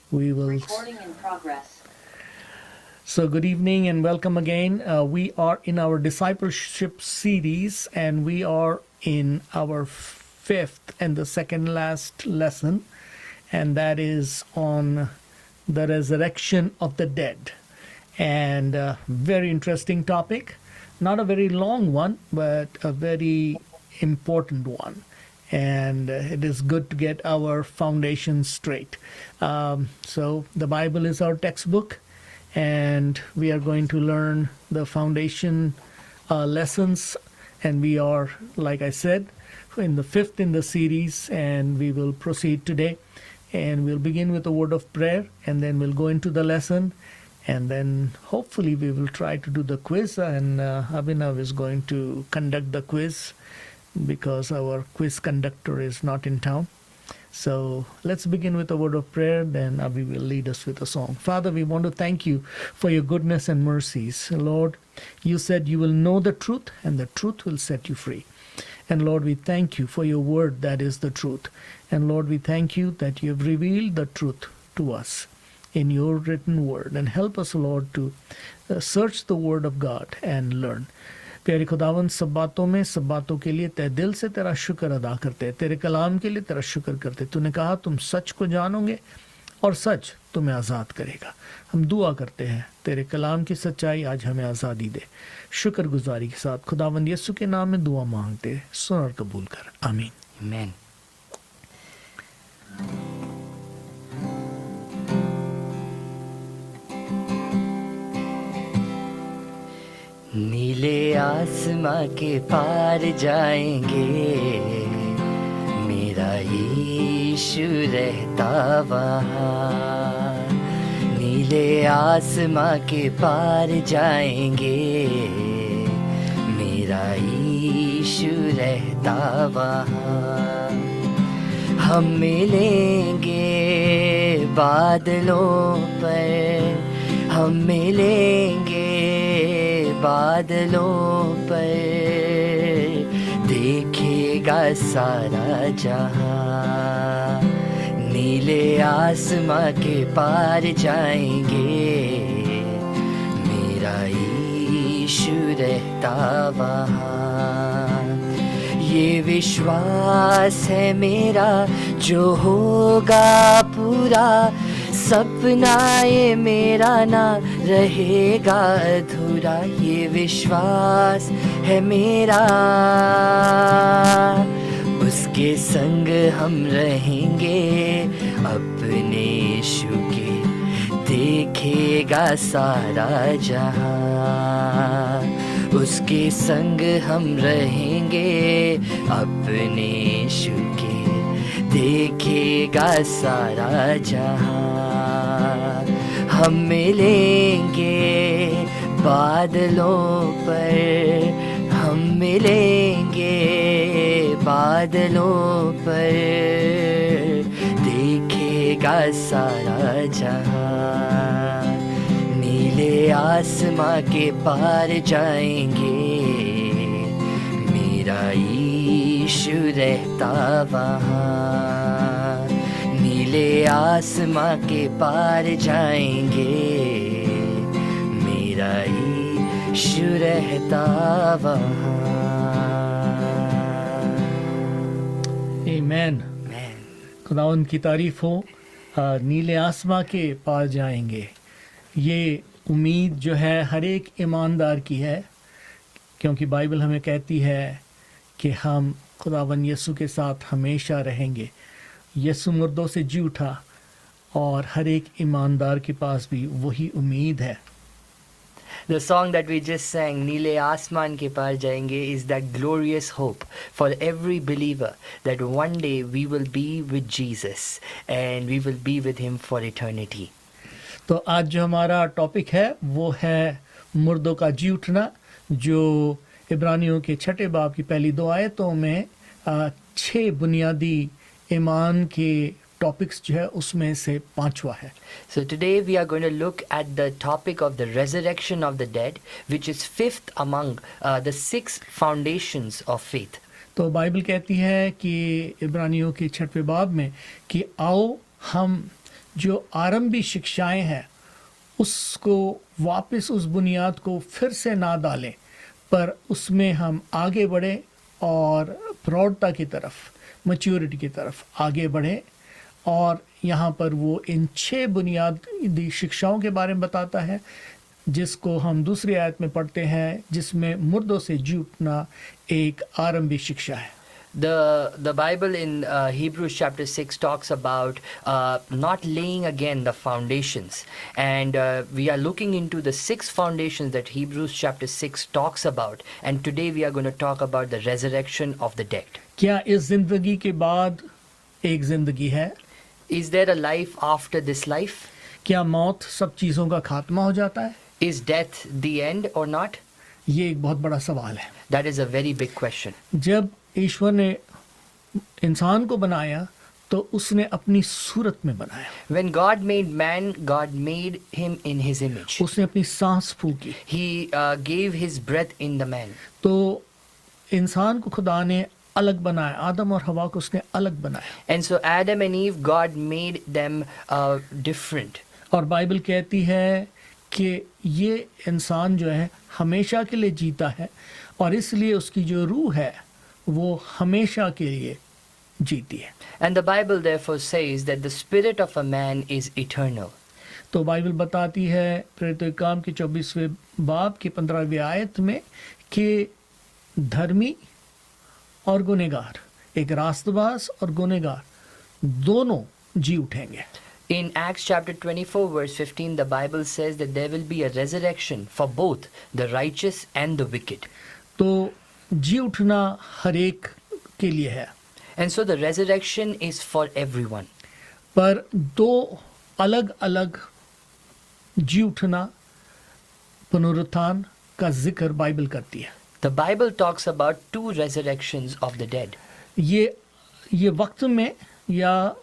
We will. Recording in progress. So, good evening and welcome again. We are in our discipleship series, and we are in our fifth and the second last lesson, and that is on the resurrection of the dead. And a very interesting topic, not a very long one, but a very important one. And it is good to get our foundation straight. So the Bible is our textbook, and we are going to learn the foundation lessons. And we are, like I said, in the fifth in the series, and we will proceed today. And we'll begin with a word of prayer, and then we'll go into the lesson. And then hopefully we will try to do the quiz, and Abhinav is going to conduct the quiz because our quiz conductor is not in town. So let's begin with a word of prayer, then Abhi will lead us with a song. Father, we want to thank you for your goodness and mercies. Lord, you said you will know the truth, and the truth will set you free. And Lord, we thank you for your word that is the truth. And Lord, we thank you that you have revealed the truth to us in your written word. And help us, Lord, to search the word of God and learn. प्यारे खुदावन, सब बातों के लिए तहे दिल से तेरा शुक्र अदा करते हैं, तेरे कलाम के लिए तेरा शुक्र करते। तूने कहा तुम सच को जानोगे और सच तुम्हें आज़ाद करेगा। हम दुआ करते हैं तेरे कलाम की सच्चाई आज हमें आज़ादी दे। शुक्रगुजारी के साथ खुदावंद यीशु के नाम में दुआ मांगते, सुन और कबूल कर, आमीन। Amen. नीले आसमां के पार जाएंगे, मेरा यीशु रहता वहाँ। नीले आसमां के पार जाएंगे, मेरा यीशु रहता वहाँ। हम मिलेंगे बादलों पर, हम मिलेंगे बादलों पर, देखेगा सारा जहां। नीले आसमां के पार जाएंगे, मेरा यीशु रहता वहाँ। ये विश्वास है मेरा जो होगा पूरा, सपना ये मेरा ना रहेगा अधूरा। ये विश्वास है मेरा, उसके संग हम रहेंगे अपने यीशु के, देखेगा सारा जहां। उसके संग हम रहेंगे अपने यीशु के, देखेगा सारा जहां। हम मिलेंगे बादलों पर, हम मिलेंगे बादलों पर, देखेगा सारा जहां। नीले आसमां के पार जाएंगे, मेरा यीशु रहता वहाँ। नीले आसमां के पार जाएंगे, मेरा यीशु रहता वहाँ। आमीन। खुदावन की तारीफ हो। नीले आसमां के पार जाएंगे, ये उम्मीद जो है हर एक ईमानदार की है, क्योंकि बाइबल हमें कहती है कि हम खुदावन यीशु के साथ हमेशा रहेंगे। यीशु मुर्दों से जी उठा, और हर एक ईमानदार के पास भी वही उम्मीद है। The song that we just sang, नीले आसमान के पार जाएंगे, is that glorious hope for every believer that one day we will be with Jesus and we will be with him for eternity. तो आज जो हमारा टॉपिक है वो है मुर्दों का जी उठना, जो इब्रानियों के 6 बाब की पहली 2 आयतों में 6 बुनियादी ईमान के टॉपिक्स जो है उसमें से 5वां है। So today we are going to look at the topic of the resurrection of the dead, which is 5th among the 6 foundations of faith. तो बाइबल कहती है कि इब्रानियों के 6वें बाब में कि आओ हम जो आरंभी शिक्षाएं हैं उसको वापस उस बुनियाद को फिर से ना डालें, पर उसमें हम आगे बढ़े और प्रौढ़ता की तरफ, मैच्योरिटी की तरफ आगे बढ़े। और यहाँ पर वो इन 6 बुनियादी शिक्षाओं के बारे में बताता है, जिसको हम दूसरी आयत में पढ़ते हैं, जिसमें मुर्दों से जी उठना एक आरंभी शिक्षा है। The Bible in Hebrews chapter 6 talks about not laying again the foundations, and we are looking into the 6 foundations that Hebrews chapter 6 talks about, and today we are going to talk about the resurrection of the dead. क्या इस जिंदगी के बाद एक जिंदगी है? Is there a life after this life? क्या मौत सब चीज़ों का खात्मा हो जाता है? Is death the end or not? ये एक बहुत बड़ा सवाल है। That is a very big question. जब ईश्वर ने इंसान को बनाया तो उसने अपनी सूरत में बनाया, When God made man, God made him in his image. उसने अपनी सांस फूकी, He gave his breath in the man. तो इंसान को खुदा ने अलग बनाया, आदम और हवा को उसने अलग बनाया। And so Adam and Eve, God made them different. और बाइबल कहती है कि ये इंसान जो है हमेशा के लिए जीता है, और इसलिए उसकी जो रूह है वो हमेशा के लिए जीती है। And the Bible therefore says that the spirit of a man is eternal. तो बाइबल बताती है प्रेरितों के काम के 24वें बाब की 15वीं आयत में कि धर्मी और गुनहगार, एक रास्तबाज और गुनहगार, दोनों जी उठेंगे। In Acts chapter 24 verse 15, the Bible says that there will be a resurrection for both the righteous and the wicked. तो जी उठना हर एक के लिए है, And so the resurrection is for everyone. पर दो अलग अलग जी उठना, पुनरुत्थान का जिक्र बाइबल करती है। The Bible talks about 2 resurrections of the dead. ये वक्त में या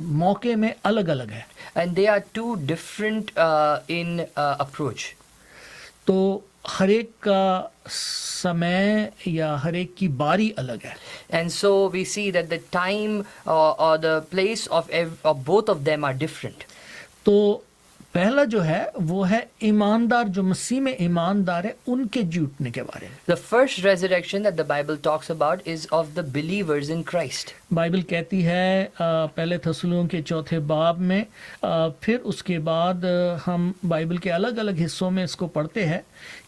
मौके में अलग अलग है। And they are 2 different in approach. तो हर एक का समय या हर एक की बारी अलग है। And so we see that the time or the place of both of them are different. तो पहला जो है वो है ईमानदार, जो मसीह में ईमानदार है, उनके जी उठने के बारे में। The first resurrection that the Bible talks about is of the believers in Christ. Bible कहती है पहले थस्सलुनीके के 4थे बाब में, फिर उसके बाद हम बाइबल के अलग अलग हिस्सों में इसको पढ़ते हैं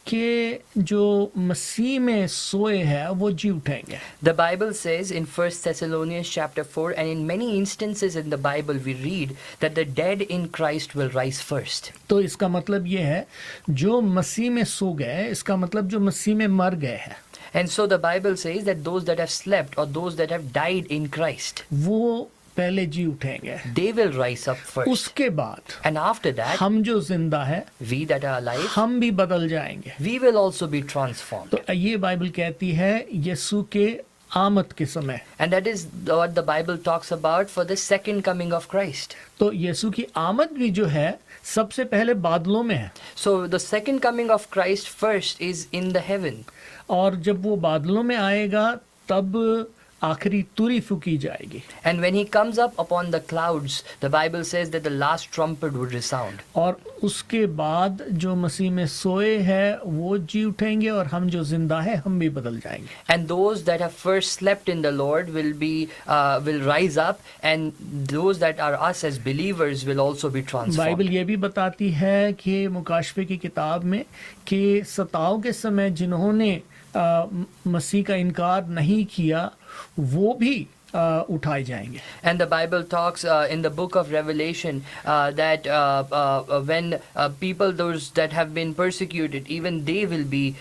कि जो मसीह में सोए हैं वो जी उठेंगे। The Bible says in 1 Thessalonians chapter 4, and in many instances in the Bible we read that the dead in Christ will rise first. तो इसका मतलब ये है जो मसीह में सो गए, इसका मतलब जो मसीह में मर गए हैं, And so the Bible says that those that have slept or those that have died in Christ, वो पहले जी उठेंगे। they will rise up first. उसके बाद And after that, हम जो जिंदा है we that are alive, हम भी बदल जाएंगे। we will also be transformed. तो ये बाइबल कहती है यीशु के आमद के समय। And that is what the Bible talks about for the second coming of Christ. तो यीशु की आमद भी जो है सबसे पहले बादलों में है, So the second coming of Christ first is in the heaven. और जब वो बादलों में आएगा तब आखिरी तुरी फूकी जाएगी। And when he comes up upon the clouds, the Bible says that the last trumpet would resound. और उसके बाद जो मसीह में सोए हैं वो जी उठेंगे, और हम जो जिंदा है हम भी बदल जाएंगे। And those that have first slept in the Lord will rise up, and those that are us as believers will also be transformed. Bible ये भी बताती है कि मुकाशफे की किताब में कि सताव के समय जिन्होंने मसीह का इनकार नहीं किया वो भी उठाए जाएंगे। And the Bible talks in the book of Revelation that when people, those that have been persecuted, even they will be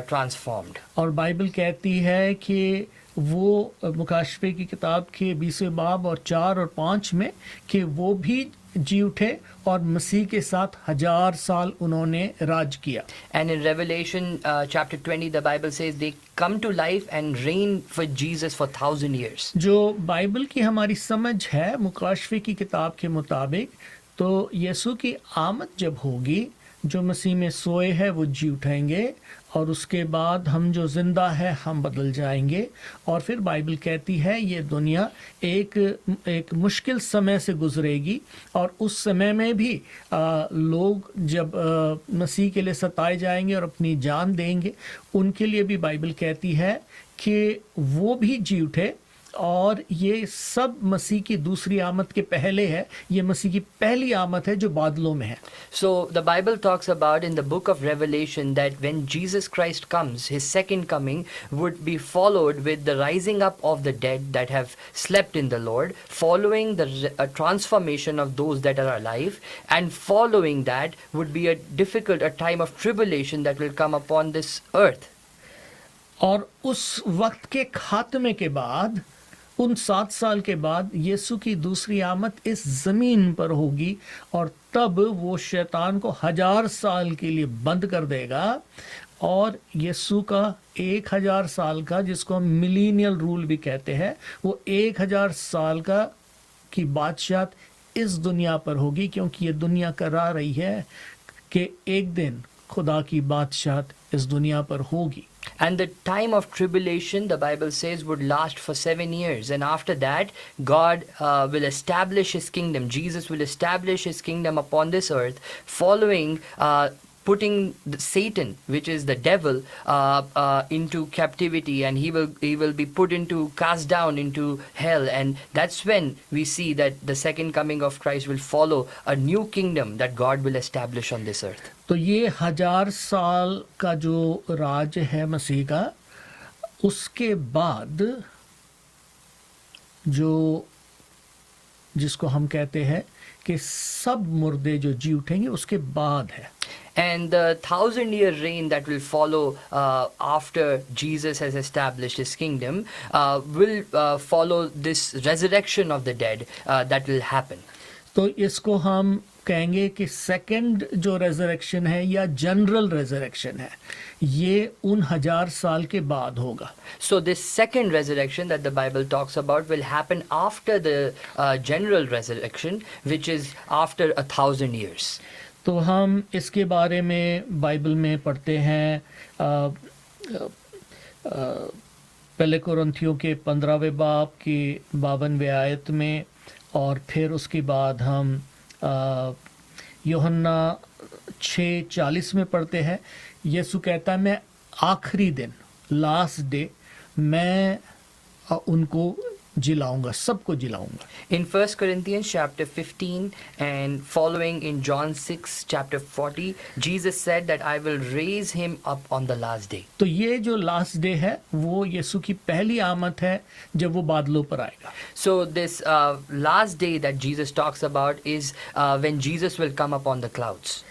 transformed. और बाइबल कहती है कि वो मुकाशफे की किताब के 20वें बाब और 4 और 5 में कि वो भी जी उठे और मसीह के साथ 1000 साल उन्होंने राज किया। And in Revelation chapter 20, the Bible says they come to life and reign for Jesus for 1000 years. जो बाइबल की हमारी समझ है मुकाशफे की किताब के मुताबिक, तो यीशु की आमद जब होगी जो मसीह में सोए हैं वो जी उठेंगे, और उसके बाद हम जो जिंदा है हम बदल जाएंगे। और फिर बाइबल कहती है ये दुनिया एक मुश्किल समय से गुजरेगी, और उस समय में भी लोग जब मसीह के लिए सताए जाएंगे और अपनी जान देंगे, उनके लिए भी बाइबल कहती है कि वो भी जी उठे। और ये सब मसीह की दूसरी आमद के पहले है, ये मसीह की पहली आमद है जो बादलों में है। So the Bible talks about in the book of Revelation that when Jesus Christ comes, his second coming would be followed with the rising up of the dead that have slept in the Lord, following the transformation of those that are alive, and following that would be a time of tribulation that will come upon this earth. और उस वक्त के खात्मे के बाद, उन 7 साल के बाद यीशु की दूसरी आमद इस जमीन पर होगी, और तब वो शैतान को 1000 साल के लिए बंद कर देगा, और यीशु का 1000 साल का, जिसको हम मिलीनियल रूल भी कहते हैं, वो 1000 साल का की बादशाहत इस दुनिया पर होगी, क्योंकि ये दुनिया करा रही है कि एक दिन खुदा की बादशाहत इस दुनिया पर होगी। And the time of tribulation, the Bible says, would last for 7 years. And after that, God will establish his kingdom. Jesus will establish his kingdom upon this earth, following putting Satan, which is the devil, into captivity, and he will be cast down into hell. And that's when we see that the second coming of Christ will follow a new kingdom that God will establish on this earth. तो ये 1000 साल का जो राज है मसीह का, उसके बाद जो जिसको हम कहते हैं कि सब मुर्दे जो जी उठेंगे, उसके बाद है। And the 1,000-year reign that will follow after Jesus has established his kingdom will follow this resurrection of the dead that will happen. तो इसको हम कहेंगे कि सेकंड जो रेजरेक्शन है या जनरल रेजरेक्शन है, ये उन 1000 साल के बाद होगा। So this second resurrection that the Bible talks about will happen after the general resurrection, which is after 1,000 years. तो हम इसके बारे में बाइबल में पढ़ते हैं पहले कुरिन्थियों के 15वें बाब की 52वें आयत में, और फिर उसके बाद हम यूहन्ना 6:40 में पढ़ते हैं। यीशु कहता है मैं आखिरी दिन, लास्ट डे, मैं उनको जिलाऊंगा, सबको जिलाऊंगा। In 1 Corinthians chapter 15 and following in John 6 chapter 40, Jesus said that I will raise him up on the last day. तो ये जो लास्ट डे है वो यीशु की पहली आमद है जब वो बादलों पर आएगा। So this last day that Jesus talks about is when Jesus will come upon the clouds.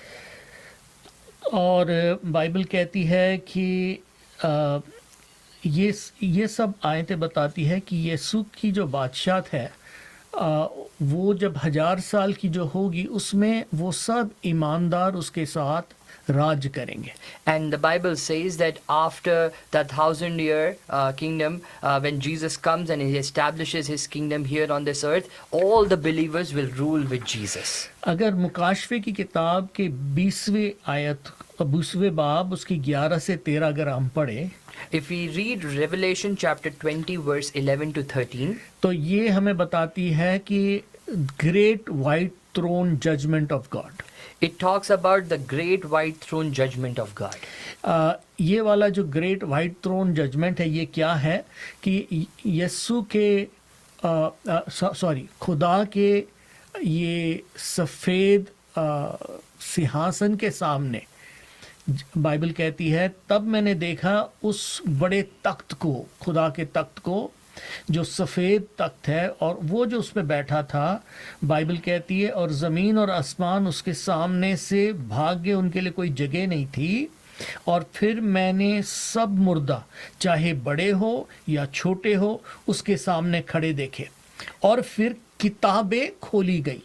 और बाइबल कहती है कि ये सब आयतें बताती है कि यीशु की जो बादशाहत है वो जब 1000 साल की जो होगी, उसमें वो सब ईमानदार उसके साथ राज करेंगे। And the Bible says that after the 1,000-year kingdom, when Jesus comes and he establishes his kingdom here on this earth, all the believers will rule with Jesus. अगर मुकाशफे की किताब के 20वें आयत, 20वें बाब, उसकी 11 से 13 अगर हम पढ़े, If we read Revelation chapter 20 verse 11 to 13, तो ये हमें बताती है कि great white throne judgement of God. it talks about the great white throne judgment of God. ये वाला जो ग्रेट वाइट थ्रोन जजमेंट है, ये क्या है कि यीशु के खुदा के ये सफ़ेद सिंहासन के सामने, बाइबल कहती है, तब मैंने देखा उस बड़े तख्त को, खुदा के तख्त को, जो सफ़ेद तख्त है, और वो जो उस पे बैठा था, बाइबल कहती है, और ज़मीन और आसमान उसके सामने से भाग गए, उनके लिए कोई जगह नहीं थी। और फिर मैंने सब मुर्दा, चाहे बड़े हो या छोटे हो, उसके सामने खड़े देखे, और फिर किताबें खोली गई।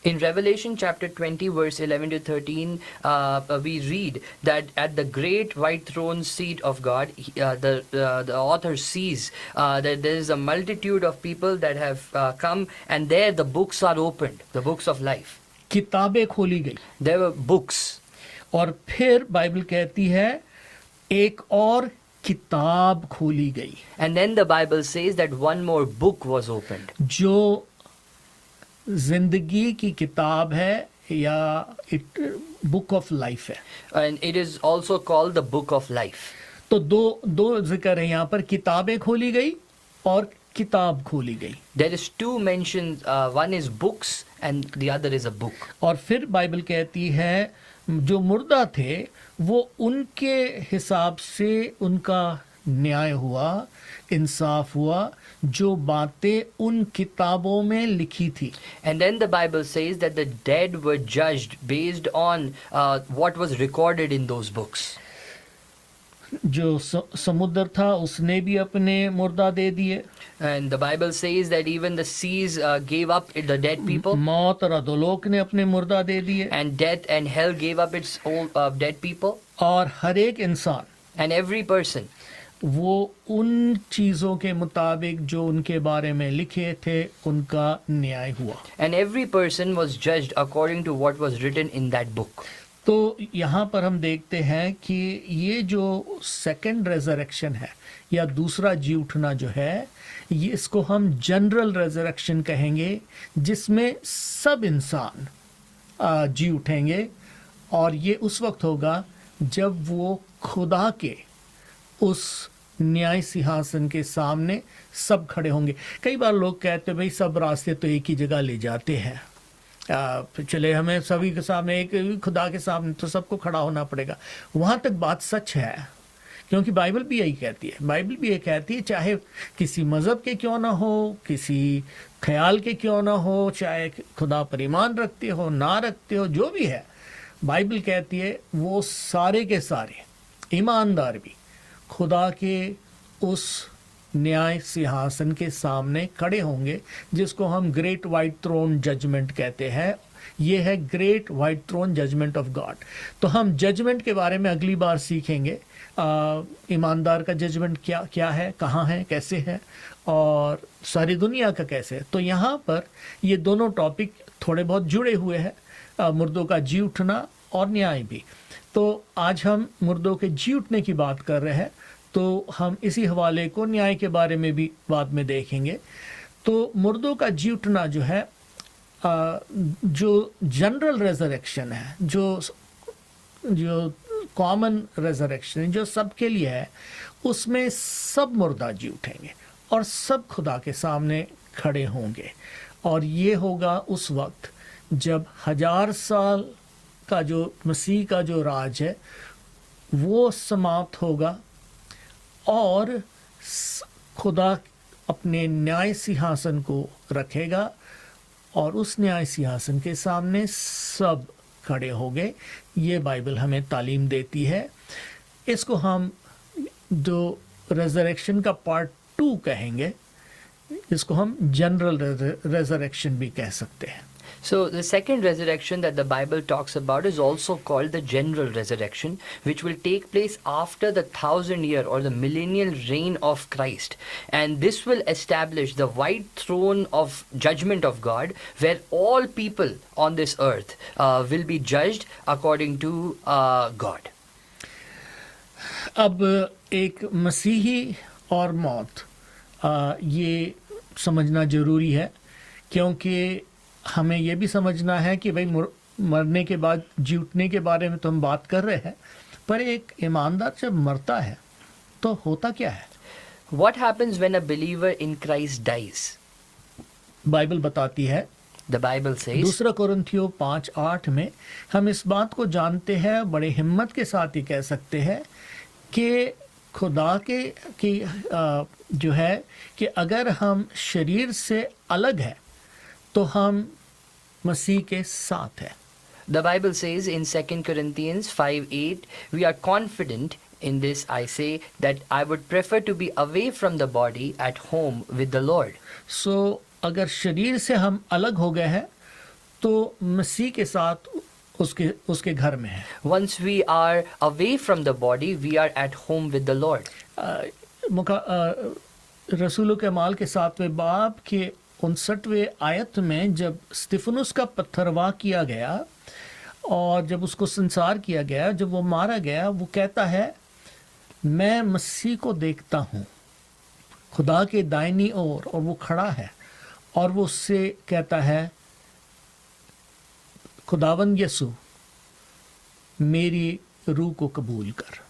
In Revelation chapter 20 verse 11 to 13, we read that at the great white throne seat of God, the author sees that there is a multitude of people that have come, and there the books are opened, the books of life. किताबें खोली गई। There were books. और फिर Bible कहती है एक और किताब खोली गई, And then the Bible says that one more book was opened. जो जिंदगी की किताब है या इट बुक ऑफ लाइफ है। And it is also called the book of life. तो दो जिक्र है यहाँ पर, किताबें खोली गई और किताब खोली गई। There is two mentions. One is books and the other is a book. और फिर बाइबल कहती है जो मुर्दा थे वो उनके हिसाब से उनका न्याय हुआ, इंसाफ हुआ, जो बातें उन किताबों में लिखी थी। And then the Bible says that the dead were judged based on what was recorded in those books. जो समुद्र था उसने भी अपने मुर्दा दे दिए। And the Bible says that even the seas gave up the dead people. मौत और अधोलोक ने अपने मुर्दा दे दिए। And death and hell gave up its own dead people. और हर एक इंसान And every person, वो उन चीजों के मुताबिक जो उनके बारे में लिखे थे उनका न्याय हुआ। and every person was judged according to what was written in that book. तो यहाँ पर हम देखते हैं कि ये जो सेकंड रेजरेक्शन है या दूसरा जी उठना जो है, ये इसको हम जनरल रेजरेक्शन कहेंगे, जिसमें सब इंसान जी उठेंगे। और ये उस वक्त होगा जब वो खुदा के उस न्याय सिंहासन के सामने सब खड़े होंगे। कई बार लोग कहते हैं भाई सब रास्ते तो एक ही जगह ले जाते हैं, चले हमें सभी के सामने, एक खुदा के सामने तो सबको खड़ा होना पड़ेगा। वहाँ तक बात सच है, क्योंकि बाइबल भी यही कहती है। बाइबल भी ये कहती है चाहे किसी मज़हब के क्यों ना हो, किसी ख्याल के क्यों ना हो, चाहे खुदा पर ईमान रखते हो ना रखते हो, जो भी है, बाइबल कहती है वो सारे के सारे ईमानदार भी खुदा के उस न्याय सिंहासन के सामने खड़े होंगे, जिसको हम ग्रेट वाइट थ्रोन जजमेंट कहते हैं। ये है great white throne judgement of God. तो हम जजमेंट के बारे में अगली बार सीखेंगे। ईमानदार का जजमेंट क्या है, कहाँ है, कैसे है, और सारी दुनिया का कैसे है। तो यहाँ पर ये दोनों टॉपिक थोड़े बहुत जुड़े हुए हैं, मुर्दों का जी उठना और न्याय भी। तो आज हम मुर्दों के जी उठने की बात कर रहे हैं, तो हम इसी हवाले को न्याय के बारे में भी बाद में देखेंगे। तो मुर्दों का जी उठना जो है, जो जनरल रेजरेक्शन है, जो कॉमन रेजरेक्शन जो सबके लिए है, उसमें सब मुर्दा जी उठेंगे और सब खुदा के सामने खड़े होंगे। और ये होगा उस वक्त जब 1000 साल का जो मसीह का जो राज है वो समाप्त होगा और खुदा अपने न्याय सिंहासन को रखेगा और उस न्याय सिंहासन के सामने सब खड़े होंगे। ये बाइबल हमें तालीम देती है। इसको हम जो रेजरेक्शन का पार्ट 2 कहेंगे, इसको हम जनरल रेजरेक्शन भी कह सकते हैं। So the second resurrection that the Bible talks about is also called the general resurrection, which will take place after the 1000-year or the millennial reign of Christ. And this will establish the white throne of judgment of God, where all people on this earth will be judged according to God. अब एक मसीही और मौत, ये समझना ज़रूरी है, क्योंकि हमें ये भी समझना है कि भाई मरने के बाद जी उठने के बारे में तो हम बात कर रहे हैं, पर एक ईमानदार जब मरता है तो होता क्या है? What happens when a believer in Christ dies? Bible बताती है, The Bible says, दूसरा कोरिन्थियों 5:8 में हम इस बात को जानते हैं, बड़े हिम्मत के साथ ही कह सकते हैं कि खुदा की जो है कि अगर हम शरीर से अलग है तो हम मसीह के साथ है। the Bible says in 2 Corinthians 5:8, we are confident in this, I say, that I would prefer to be away from the body at home with the Lord. सो अगर शरीर से हम अलग हो गए हैं तो मसीह के साथ उसके घर में है। Once we are away from the body, we are at home with the Lord. रसूलों के माल के 7वें बाब के 59वें आयत में जब स्तिफनुस का पत्थरवाह किया गया और जब उसको संसार किया गया, जब वो मारा गया, वो कहता है मैं मसीह को देखता हूँ खुदा के दाहिनी ओर, और वो खड़ा है और वो उससे कहता है खुदावंद यसु मेरी रूह को कबूल कर।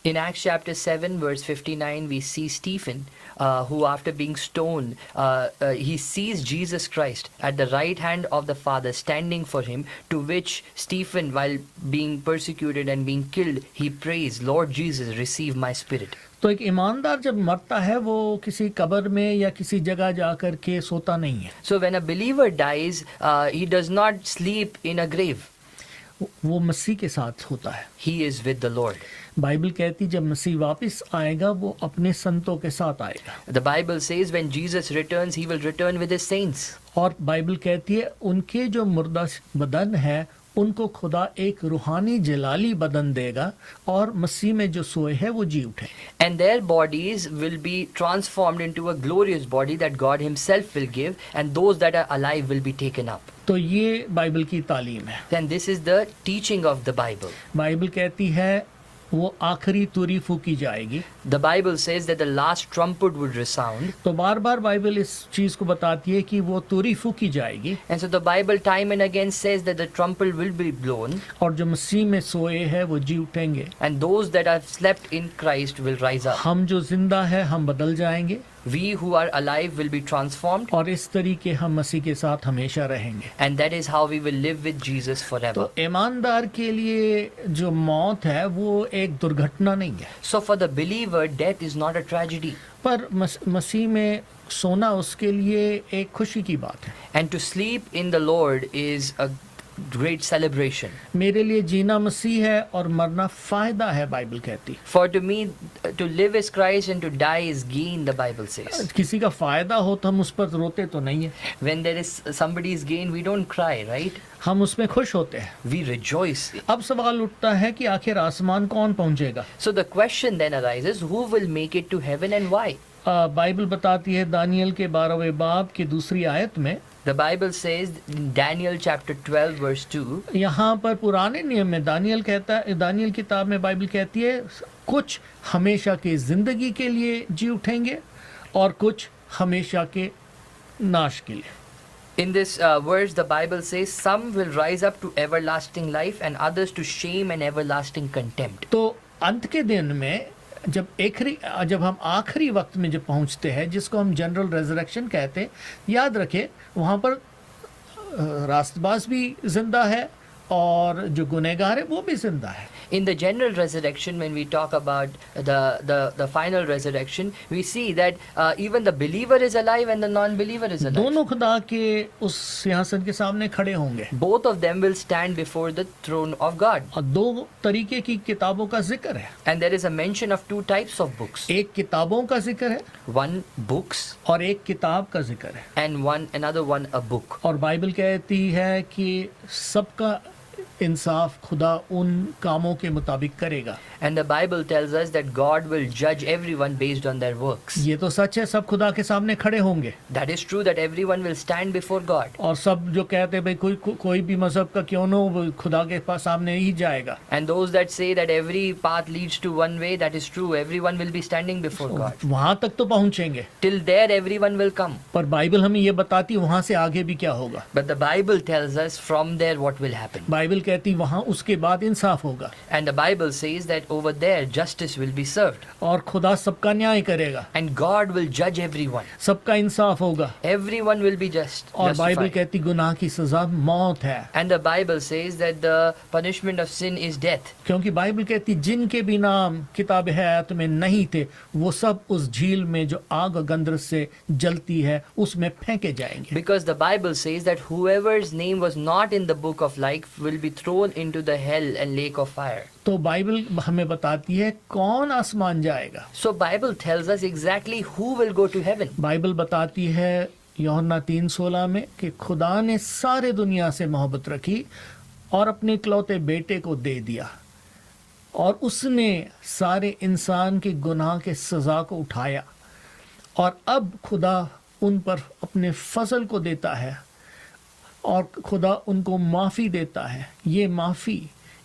In Acts chapter 7 verse 59 we see Stephen who after being stoned he sees Jesus Christ at the right hand of the Father standing for him, to which Stephen while being persecuted and being killed he prays, Lord Jesus receive my spirit. तो एक ईमानदार जब मरता है वो किसी कब्र में या किसी जगह जाकर के सोता नहीं है। So when a believer dies he does not sleep in a grave. वो मसीह के साथ होता है। He is with the Lord. Bible कहती जब मसीह वापस आएगा वो अपने संतों के साथ आएगा। The Bible says when Jesus returns he will return with his saints. और बाइबल कहती है उनके जो मुर्दा बदन है उनको खुदा एक रूहानी जलाली बदन देगा और मसीह में जो सोए है वो जी उठे। And their bodies will be transformed into a glorious body that God himself will give, and those that are alive will be taken up. तो ये बाइबल की तालीम है। Then this is the teaching of the Bible. Bible कहती है वो आखिरी तुरी फूकी जाएगी। The Bible says that the last trumpet would resound. तो बार बार बाइबल इस चीज को बताती है कि वो तुरी फूकी जाएगी And so the Bible time and again says that the trumpet will be blown, और जो मसीह में सोए हैं वो जी उठेंगे। and those that have slept in Christ will rise up. हम जो जिंदा है हम बदल जाएंगे We who are alive will be transformed, और इस तरीके हम मसीह के साथ हमेशा रहेंगे। and that is how we will live with Jesus forever. तो ईमानदार के लिए जो मौत है वो एक दुर्घटना नहीं है, So for the believer, death is not a tragedy, पर मसीह में सोना उसके लिए एक खुशी की बात है। and to sleep in the Lord is a great celebration. मेरे लिए जीना मसीह है और मरना फायदा है, बाइबल कहती। For to me, to live is Christ and to die is gain, the Bible says. किसी का फायदा हो तो हम उस पर रोते तो नहीं है, When there is somebody's gain, we don't cry, right? हम उसमें खुश होते हैं। We rejoice. अब सवाल उठता है कि आखिर आसमान कौन पहुंचेगा। So the question then arises, who will make it to heaven and why? Bible बताती है दानियल के 12वें बाब की दूसरी आयत में, The Bible says in Daniel chapter 12 verse 2, यहाँ पर पुराने नियम में दानियल कहता है, दानियल किताब में बाइबल कहती है कुछ हमेशा की जिंदगी के लिए जी उठेंगे और कुछ हमेशा के नाश के लिए। in this verse the Bible says some will rise up to everlasting life and others to shame and everlasting contempt. तो अंत के दिन में जब हम आखिरी वक्त में जब पहुंचते हैं, जिसको हम जनरल रेजरेक्शन कहते हैं, याद रखें वहाँ पर रास्तबाज भी जिंदा है और जो गुनहगार है वो भी जिंदा है। In the general resurrection, when we talk about the final resurrection, we see that even the believer is alive and the non-believer is alive. दोनों खुदा के उस सिंहासन के सामने खड़े होंगे Both of them will stand before the throne of God. और दो तरीके की किताबों का जिक्र है। And there is a mention of two types of books. एक किताबों का जिक्र है One books और एक किताब का जिक्र है। and another one a book. और बाइबल कहती है कि सबका इंसाफ खुदा उन कामों के मुताबिक करेगा। And the Bible tells us that God will judge everyone based on their works. ये तो सच है, सब खुदा के सामने खड़े होंगे That is true that everyone will stand before God. और सब जो कहते हैं भाई कोई भी मजहब का क्यों न हो वो खुदा के पास सामने ही जाएगा। And those that say that every path leads to one way, that is true. Everyone will be standing before God. वहां तक तो पहुंचेंगे, Till there everyone will come. पर बाइबल हमें ये बताती वहां से आगे भी क्या होगा। But the Bible tells us from there what will happen. Bible कहती वहां उसके बाद इंसाफ होगा And the Bible says that over there justice will be served. और खुदा सबका न्याय करेगा, And God will judge everyone. सबका इंसाफ होगा। Everyone will be और बाइबल justified. कहती गुनाह की सजा मौत है, And the Bible says that the punishment of sin is death. क्योंकि बाइबल कहती जिनके भी नाम किताब हयात में नहीं थे वो सब उस झील में जो आग और गंधरस से जलती है उसमें फेंके जाएंगे। Because the Bible says that whoever's name was not in the book of life will be thrown into the hell and lake of fire. तो बाइबल हमें बताती है कौन आसमान जाएगा। So Bible tells us exactly who will go to heaven. Bible बताती है यूहन्ना 3:16 में कि खुदा ने सारे दुनिया से मोहब्बत रखी और अपने इकलौते बेटे को दे दिया और उसने सारे इंसान के गुनाह के सजा को उठाया और अब खुदा उन पर अपने फजल को देता है और खुदा उनको माफ़ी देता है। ये माफ़ी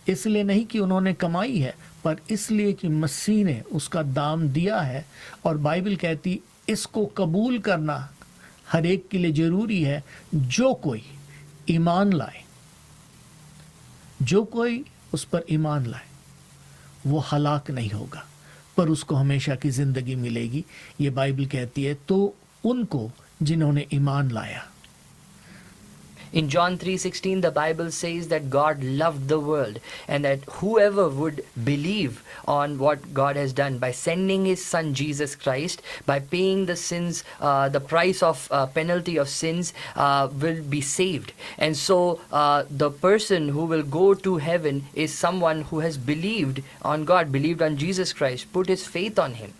इसलिए नहीं कि उन्होंने कमाई है, पर इसलिए कि मसीह ने उसका दाम दिया है। और बाइबल कहती इसको कबूल करना हर एक के लिए ज़रूरी है। जो कोई ईमान लाए, जो कोई उस पर ईमान लाए, वो हलाक नहीं होगा, पर उसको हमेशा की ज़िंदगी मिलेगी। ये बाइबल कहती है। तो उनको जिन्होंने ईमान लाया, In John 3:16, the Bible says that God loved the world and that whoever would believe on what God has done by sending His Son Jesus Christ, by paying the sins, the price of penalty of sins, will be saved. And so the person who will go to heaven is someone who has believed on God, believed on Jesus Christ, put his faith on Him.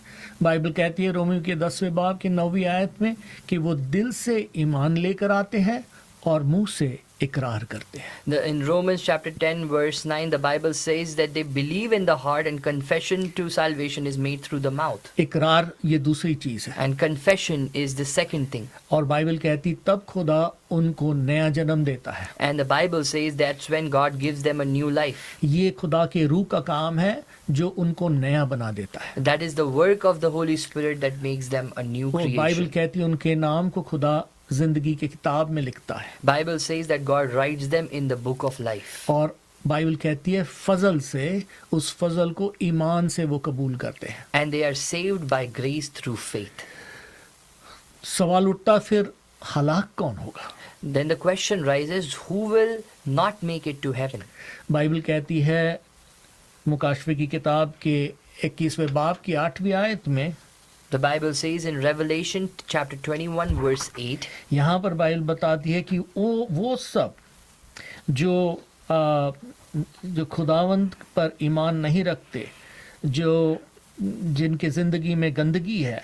Bible कहती है Romeo के 10वें बाब की 9वीं आयत में कि वो दिल से ईमान लेकर आते हैं और मुंह से इकरार करते हैं। In Romans chapter 10 verse 9, the Bible says that they believe in the heart and confession to salvation is made through the mouth. इकरार ये दूसरी चीज है। And confession is the second thing. और बाइबल कहती तब खुदा उनको नया जन्म देता है। And the Bible says that's when God gives them a new life. ये खुदा के रूह का काम है जो उनको नया बना देता है। That is the work of the Holy Spirit that makes them a new वो बाइबल creation. कहती उनके नाम को खुदा जिंदगी की किताब में लिखता है। Bible says that God writes them in the book of life. और बाइबल कहती है फजल से, उस फजल को ईमान से वो कबूल करते हैं। And they are saved by grace through faith. सवाल उठता फिर हलाक कौन होगा? Then the question rises, who will not make it to heaven? Bible कहती है मुकाशवे की किताब के 21वें बाब की 8वीं आयत में, The Bible says in Revelation chapter 21 verse 8, यहाँ पर बाइबल बताती है कि वो सब जो खुदावंद पर ईमान नहीं रखते, जिनके ज़िंदगी में गंदगी है,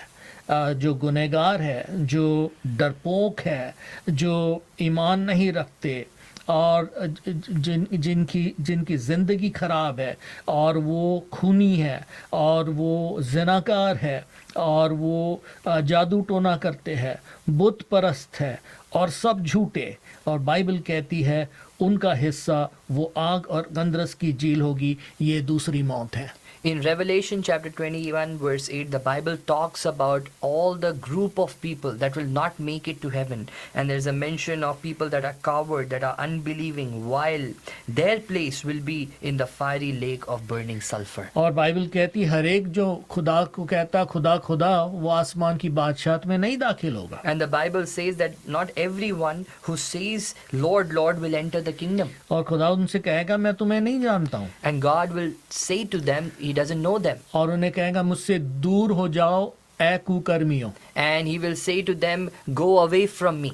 जो गुनहगार है, जो डरपोक है, जो ईमान नहीं रखते और जिनकी ज़िंदगी ख़राब है और वो खूनी है और वो ज़िनाकार है और वो जादू टोना करते हैं, बुत परस्त है और सब झूठे, और बाइबल कहती है उनका हिस्सा वो आग और गंधरस की झील होगी। ये दूसरी मौत है। in Revelation chapter 21 verse 8, the Bible talks about all the group of people that will not make it to heaven. And there's a mention of people that are coward, that are unbelieving, while their place will be in the fiery lake of burning sulfur. और Bible कहती हर एक जो खुदा को कहता खुदा खुदा, वो आसमान की बादशाहत में नहीं दाखिल होगा। And the Bible says that not everyone who says Lord, Lord will enter the kingdom. और खुदा उनसे कहेगा मैं तुम्हें नहीं जानता हूँ। And God will say to them, He doesn't know them. और उन्हें कहेगा मुझसे दूर हो जाओ ऐ कुकर्मियों। And He will say to them, go away from me.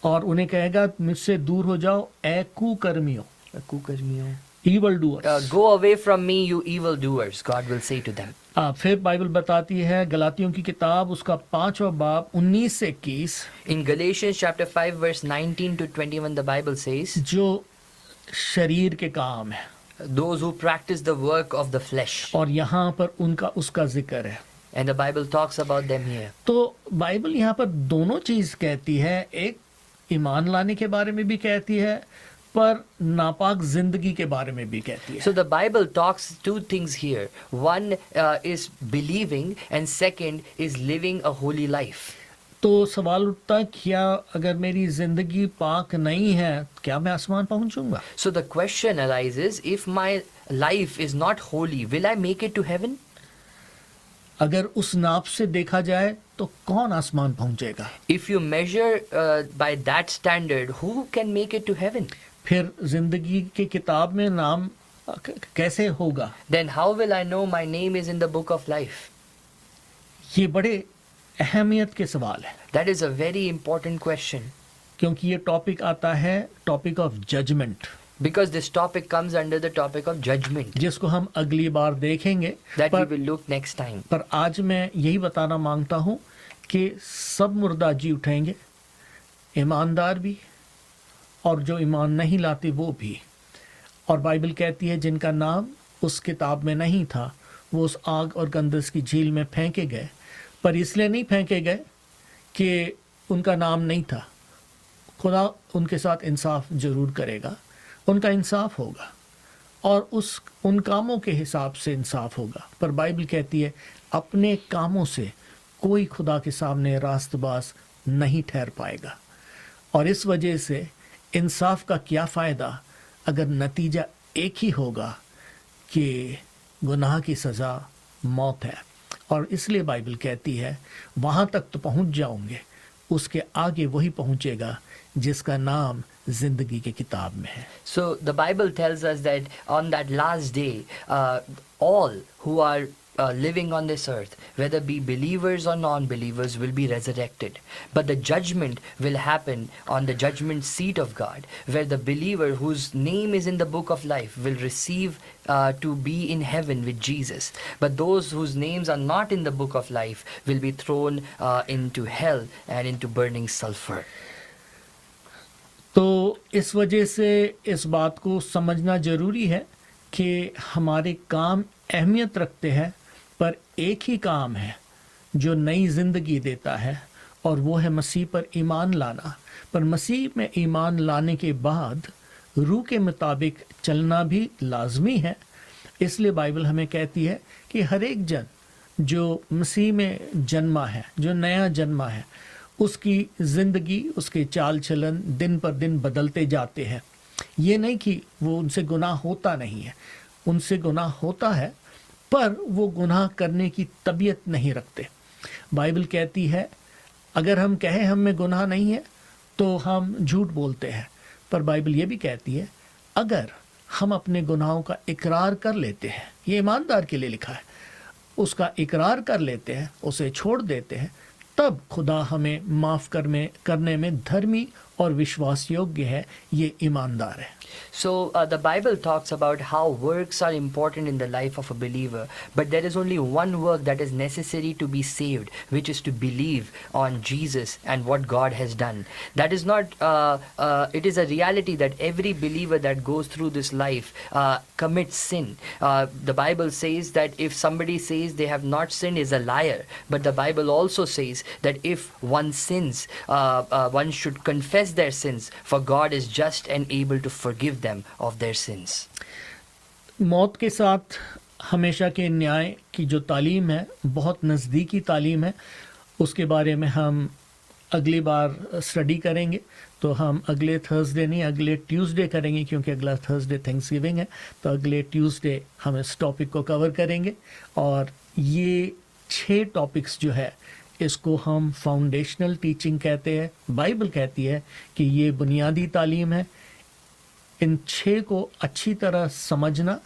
और उन्हें कहेगा मुझसे दूर हो जाओ ऐ कुकर्मियों, evil doers। Go away from me, you evildoers, God will say to them. फिर बाइबल बताती है गलातियों की किताब उसका 5वां बाब 19 से 21, In Galatians chapter 5 verse 19 to 21, the Bible says, जो शरीर के काम है, those who practice the work of the flesh. और यहाँ पर उनका उसका जिक्र है। And the Bible talks about them here. तो बाइबल यहाँ पर दोनों चीज कहती है, एक ईमान लाने के बारे में भी कहती है, पर नापाक जिंदगी के बारे में भी कहती है। So the Bible talks two things here. One is believing, and second is living a holy life. तो सवाल उठता है क्या अगर मेरी जिंदगी पाक नहीं है क्या मैं आसमान पहुंचूंगा? So the question arises, if my life is not holy, will I make it to heaven? अगर उस नाप से देखा जाए तो कौन आसमान पहुंचेगा? If you measure by that standard, who can make it to heaven? फिर जिंदगी की किताब में नाम कैसे होगा? Then how will I know my name is in the book of life? ये बड़े अहमियत के सवाल है, That is a very important question, क्योंकि ये टॉपिक आता है topic of judgement, because this topic comes under the topic of judgment जिसको हम अगली बार देखेंगे। that we पर, will look next time. पर आज मैं यही बताना मांगता हूँ कि सब मुर्दा जी उठेंगे, ईमानदार भी और जो ईमान नहीं लाते वो भी। और बाइबल कहती है जिनका नाम उस किताब में नहीं था वो उस आग और गंधरस की झील में फेंके गए, पर इसलिए नहीं फेंके गए कि उनका नाम नहीं था, खुदा उनके साथ इंसाफ जरूर करेगा, उनका इंसाफ होगा और उन कामों के हिसाब से इंसाफ होगा। पर बाइबल कहती है अपने कामों से कोई खुदा के सामने रास्तबाज नहीं ठहर पाएगा। और इस वजह से इंसाफ का क्या फ़ायदा अगर नतीजा एक ही होगा कि गुनाह की सज़ा मौत है। और इसलिए बाइबल कहती है वहाँ तक तो पहुँच जाओगे, उसके आगे वही पहुँचेगा जिसका नाम जिंदगी की किताब में है। So the Bible tells us that on that last day, all who are living on this earth, whether be believers or non-believers, will be resurrected. But the judgment will happen on the judgment seat of God, where the believer whose name is in the book of life will receive to be in heaven with Jesus. But those whose names are not in the book of life will be thrown into hell and into burning sulfur. तो इस वजह से इस बात को समझना ज़रूरी है कि हमारे काम अहमियत रखते हैं, पर एक ही काम है जो नई ज़िंदगी देता है और वो है मसीह पर ईमान लाना। पर मसीह में ईमान लाने के बाद रूह के मुताबिक चलना भी लाजमी है। इसलिए बाइबल हमें कहती है कि हर एक जन जो मसीह में जन्मा है, जो नया जन्मा है, उसकी ज़िंदगी, उसके चाल चलन दिन पर दिन बदलते जाते हैं। ये नहीं कि वो उनसे गुनाह होता नहीं है, उनसे गुनाह होता है, पर वो गुनाह करने की तबीयत नहीं रखते। बाइबल कहती है अगर हम कहें हम में गुनाह नहीं है तो हम झूठ बोलते हैं। पर बाइबल ये भी कहती है अगर हम अपने गुनाहों का इकरार कर लेते हैं, ये ईमानदार के लिए लिखा है, उसका इकरार कर लेते हैं, उसे छोड़ देते हैं, तब खुदा हमें माफ़ करने में धर्मी और विश्वास योग्य है, ये ईमानदार है। So the Bible talks about how works are important in the life of a believer, but there is only one work that is necessary to be saved, which is to believe on Jesus and what God has done. That is not, it is a reality that every believer that goes through this life commits sin. The Bible says that if somebody says they have not sinned is a liar, but the Bible also says that if one sins, one should confess their sins, for God is just and able to forgive them of their sins. मौत के साथ हमेशा के न्याय की जो तालीम है, बहुत नज़दीकी तालीम है, उसके बारे में हम अगली बार स्टडी करेंगे। तो हम अगले थर्सडे नहीं, अगले ट्यूसडे करेंगे, क्योंकि अगला थर्सडे थैंक्सगिविंग है। तो अगले ट्यूसडे हम इस टॉपिक को कवर करेंगे और ये 6 टॉपिक्स जो है इसको हम फाउंडेशनल टीचिंग कहते हैं। बाइबल कहती है कि ये बुनियादी तालीम है। इन 6 को अच्छी तरह समझना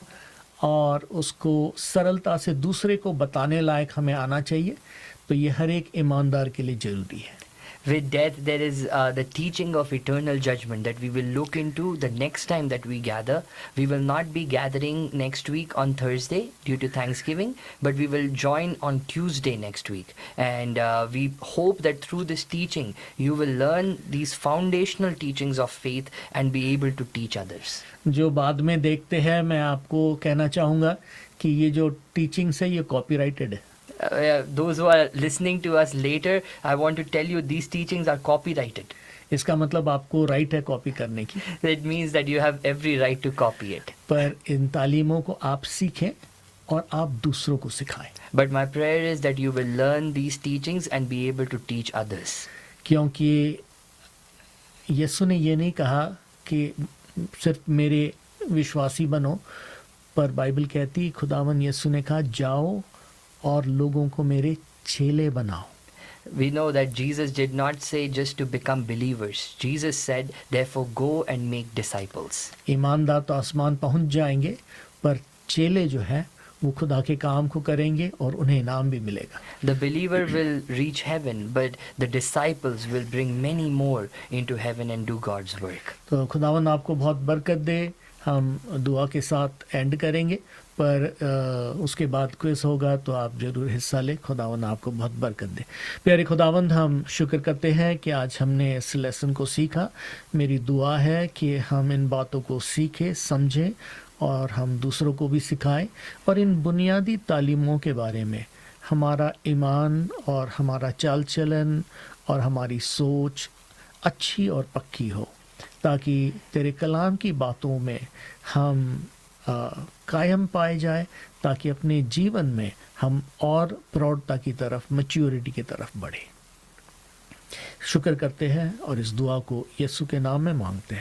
और उसको सरलता से दूसरे को बताने लायक हमें आना चाहिए। तो ये हर एक ईमानदार के लिए ज़रूरी है। With death, there is the teaching of eternal judgment that we will look into the next time that we gather. We will not be gathering next week on Thursday due to Thanksgiving, but we will join on Tuesday next week. And we hope that through this teaching, you will learn these foundational teachings of faith and be able to teach others. जो बाद में देखते हैं, मैं आपको कहना चाहूँगा कि ये जो टीचिंग्स है ये कॉपीराइटेड है। Those who are listening to us later, I want to tell you these teachings are copyrighted. इसका मतलब आपको राइट है कॉपी करने की। It means that you have every right to copy it. पर इन तालीमों को आप सीखें और आप दूसरों को सिखाएं। But my prayer is that you will learn these teachings and be able to teach others. क्योंकि यीशु ने ये नहीं कहा कि सिर्फ मेरे विश्वासी बनो, पर बाइबल कहती, खुदावन यीशु ने कहा जाओ और लोगों को मेरे चेले बनाओ। We know that Jesus did not say just to become believers. Jesus said, therefore go and make disciples. ईमानदार तो आसमान पहुंच जाएंगे, पर चेले जो है वो खुदा के काम को करेंगे और उन्हें इनाम भी मिलेगा। The believer will reach heaven, but the disciples will bring many more into heaven and do God's work. तो खुदावन आपको बहुत बरकत दे। हम दुआ के साथ एंड करेंगे, पर उसके बाद क्विज होगा तो आप ज़रूर हिस्सा लें। खुदावंद आपको बहुत बरकत दे। प्यारे खुदावंद, हम शुक्र करते हैं कि आज हमने इस लेसन को सीखा। मेरी दुआ है कि हम इन बातों को सीखें, समझें और हम दूसरों को भी सिखाएं और इन बुनियादी तालीमों के बारे में हमारा ईमान और हमारा चाल चलन और हमारी सोच अच्छी और पक्की हो, ताकि तेरे कलाम की बातों में हम कायम पाए जाए, ताकि अपने जीवन में हम और प्रौढ़ता की तरफ, मैच्योरिटी की तरफ बढ़े। शुक्र करते हैं और इस दुआ को यीशु के नाम में मांगते हैं।